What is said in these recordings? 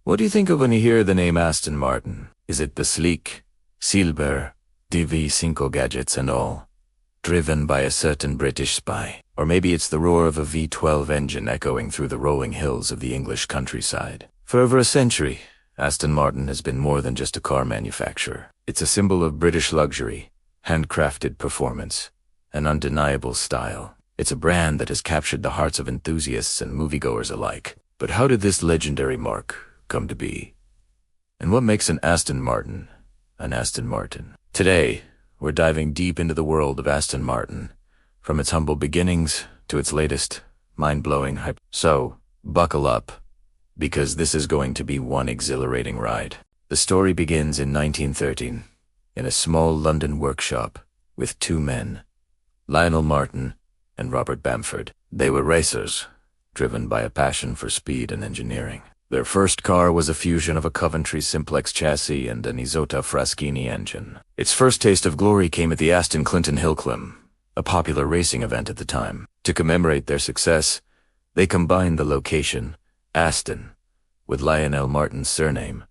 What do you think of when you hear the name Aston Martin? Is it the sleek, silver, DV5 gadgets and all, driven by a certain British spy? Or maybe it's the roar of a V12 engine echoing through the rolling hills of the English countryside. For over a century, Aston Martin has been more than just a car manufacturer. It's a symbol of British luxury, handcrafted performance, and undeniable style. It's a brand that has captured the hearts of enthusiasts and moviegoers alike. But how did this legendary mark come to be? And what makes an Aston Martin an Aston Martin? Today, we're diving deep into the world of Aston Martin, from its humble beginnings to its latest, mind-blowing hype. So, buckle up, because this is going to be one exhilarating ride. The story begins in 1913, in a small London workshop, with two men, Lionel Martin and Robert Bamford. They were racers, driven by a passion for speed and engineering. Their first car was a fusion of a Coventry Simplex chassis and an Isotta Fraschini engine. Its first taste of glory came at the Aston Clinton Hill Climb, a popular racing event at the time. To commemorate their success, they combined the location, Aston, with Lionel Martin's surname,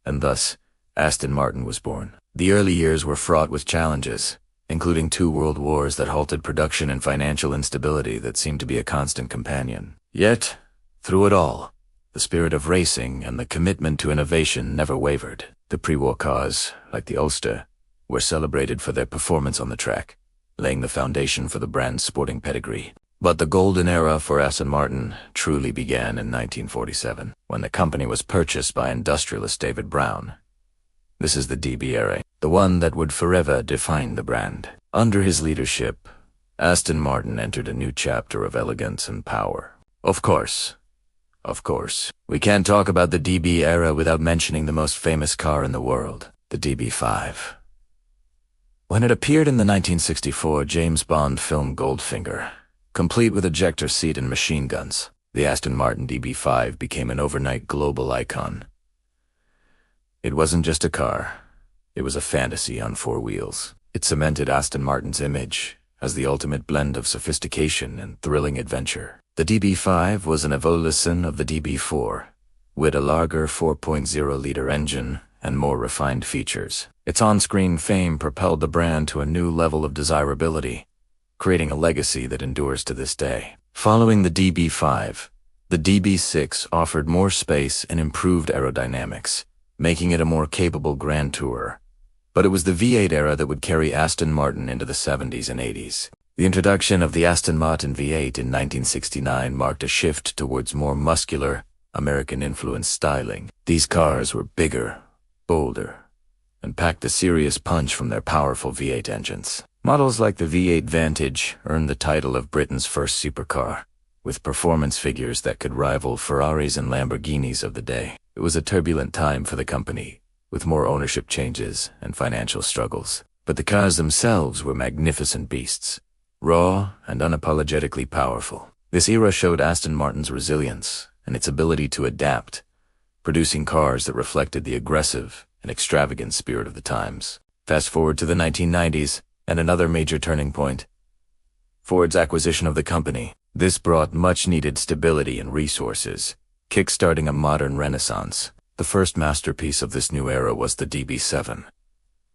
and thus, Aston Martin was born. The early years were fraught with challenges, including 2 world wars that halted production and financial instability that seemed to be a constant companion. Yet, through it all, the spirit of racing and the commitment to innovation never wavered. The pre-war cars, like the Ulster, were celebrated for their performance on the track, laying the foundation for the brand's sporting pedigree. But the golden era for Aston Martin truly began in 1947, when the company was purchased by industrialist David Brown. This is the DB era, the one that would forever define the brand. Under his leadership, Aston Martin entered a new chapter of elegance and power. Of course, we can't talk about the DB era without mentioning the most famous car in the world, the DB5. When it appeared in the 1964 James Bond film Goldfinger, complete with ejector seat and machine guns, the Aston Martin DB5 became an overnight global icon. It wasn't just a car, it was a fantasy on 4 wheels. It cemented Aston Martin's image as the ultimate blend of sophistication and thrilling adventure. The DB5 was an evolution of the DB4, with a larger 4.0-liter engine and more refined features. Its on-screen fame propelled the brand to a new level of desirability, creating a legacy that endures to this day. Following the DB5, the DB6 offered more space and improved aerodynamics, making it a more capable Grand Tourer. But it was the V8 era that would carry Aston Martin into the 70s and 80s. The introduction of the Aston Martin V8 in 1969 marked a shift towards more muscular, American-influenced styling. These cars were bigger, bolder, and packed a serious punch from their powerful V8 engines. Models like the V8 Vantage earned the title of Britain's first supercar, with performance figures that could rival Ferraris and Lamborghinis of the day. It was a turbulent time for the company, with more ownership changes and financial struggles. But the cars themselves were magnificent beasts, raw and unapologetically powerful. This era showed Aston Martin's resilience and its ability to adapt, producing cars that reflected the aggressive and extravagant spirit of the times. Fast forward to the 1990s, and another major turning point: Ford's acquisition of the company. This brought much-needed stability and resources, kickstarting a modern renaissance. The first masterpiece of this new era was the DB7.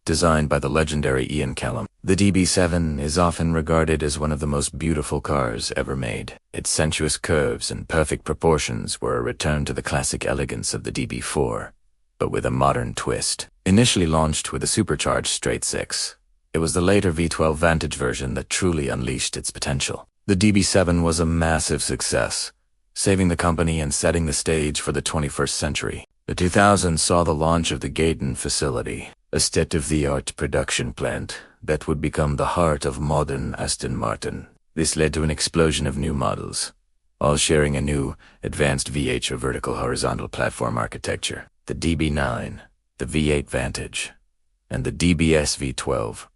Designed by the legendary Ian Callum, the DB7 is often regarded as one of the most beautiful cars ever made. Its sensuous curves and perfect proportions were a return to the classic elegance of the DB4, but with a modern twist. Initially launched with a supercharged straight-six, it was the later V12 Vantage version that truly unleashed its potential. The DB7 was a massive success, saving the company and setting the stage for the 21st century. The 2000s saw the launch of the Gaydon facility, a state-of-the-art production plant that would become the heart of modern Aston Martin. This led to an explosion of new models, all sharing a new, advanced VH or vertical horizontal platform architecture. The DB9, the V8 Vantage, and the DBS V12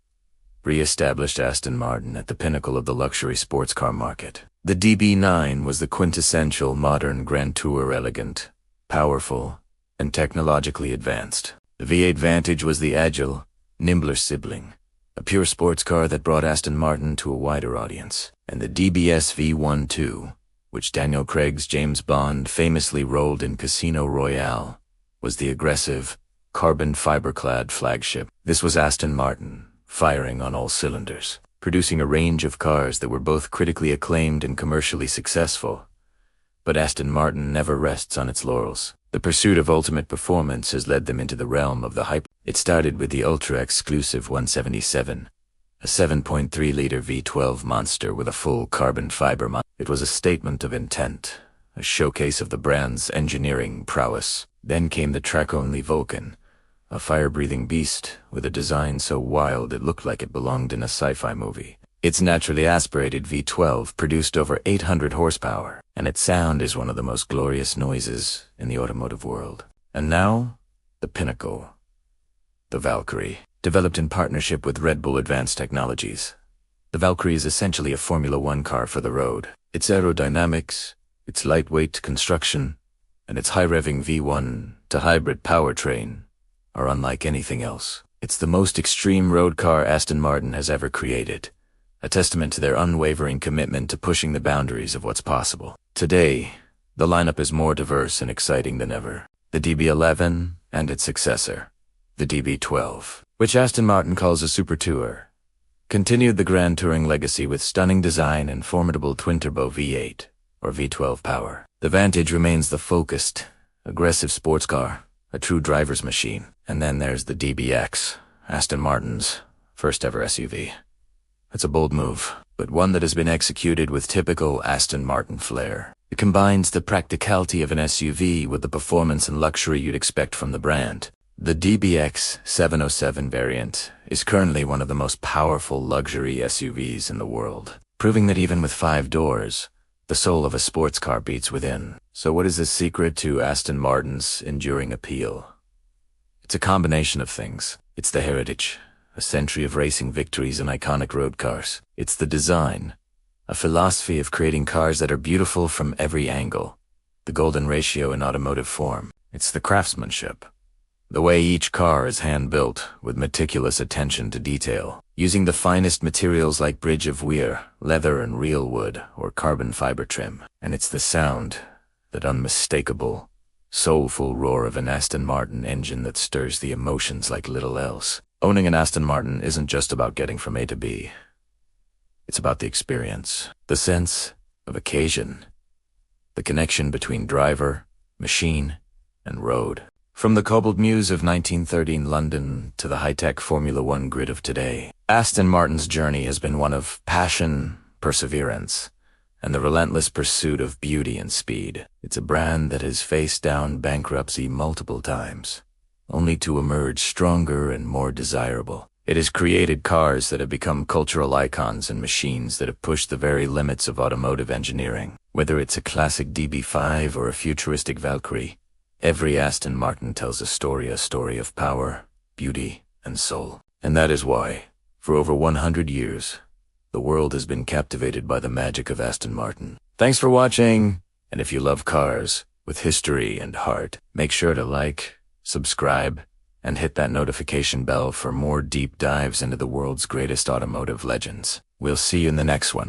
re-established Aston Martin at the pinnacle of the luxury sports car market. The DB9 was the quintessential modern Grand Tourer, elegant, powerful, and technologically advanced. The V8 Vantage was the agile, nimbler sibling, a pure sports car that brought Aston Martin to a wider audience. And the DBS V12, which Daniel Craig's James Bond famously rolled in Casino Royale, was the aggressive, carbon fiber-clad flagship. This was Aston Martin, firing on all cylinders, producing a range of cars that were both critically acclaimed and commercially successful. But Aston Martin never rests on its laurels. The pursuit of ultimate performance has led them into the realm of the hype. It started with the ultra-exclusive 177, a 7.3-liter V12 monster with a full carbon fiber motor. It was a statement of intent, a showcase of the brand's engineering prowess. Then came the track-only Vulcan, a fire-breathing beast with a design so wild it looked like it belonged in a sci-fi movie. Its naturally aspirated V12 produced over 800 horsepower, and its sound is one of the most glorious noises in the automotive world. And now, the pinnacle, the Valkyrie. Developed in partnership with Red Bull Advanced Technologies, the Valkyrie is essentially a Formula One car for the road. Its aerodynamics, its lightweight construction, and its high-revving V1 to hybrid powertrain are unlike anything else. It's the most extreme road car Aston Martin has ever created, a testament to their unwavering commitment to pushing the boundaries of what's possible. Today, the lineup is more diverse and exciting than ever. The DB11 and its successor, the DB12, which Aston Martin calls a Super Tour, continued the Grand Touring legacy with stunning design and formidable twin-turbo V8 or V12 power. The Vantage remains the focused, aggressive sports car, a true driver's machine. And then there's the DBX, Aston Martin's first ever SUV. It's a bold move, but one that has been executed with typical Aston Martin flair. It combines the practicality of an SUV with the performance and luxury you'd expect from the brand. The DBX 707 variant is currently one of the most powerful luxury SUVs in the world, proving that even with 5 doors, the soul of a sports car beats within. So what is the secret to Aston Martin's enduring appeal? It's a combination of things. It's the heritage, a century of racing victories and iconic road cars. It's the design, a philosophy of creating cars that are beautiful from every angle, the golden ratio in automotive form. It's the craftsmanship, the way each car is hand-built with meticulous attention to detail, using the finest materials like bridge of weir, leather and real wood, or carbon fiber trim. And it's the sound, that unmistakable, soulful roar of an Aston Martin engine that stirs the emotions like little else. Owning an Aston Martin isn't just about getting from A to B. It's about the experience, the sense of occasion, the connection between driver, machine, and road. From the cobbled muse of 1913 London to the high-tech Formula One grid of today, Aston Martin's journey has been one of passion, perseverance, and the relentless pursuit of beauty and speed. It's a brand that has faced down bankruptcy multiple times, only to emerge stronger and more desirable. It has created cars that have become cultural icons and machines that have pushed the very limits of automotive engineering. Whether it's a classic DB5 or a futuristic Valkyrie, every Aston Martin tells a story of power, beauty, and soul. And that is why, for over 100 years, the world has been captivated by the magic of Aston Martin. Thanks for watching, and if you love cars with history and heart, make sure to like, subscribe, and hit that notification bell for more deep dives into the world's greatest automotive legends. We'll see you in the next one.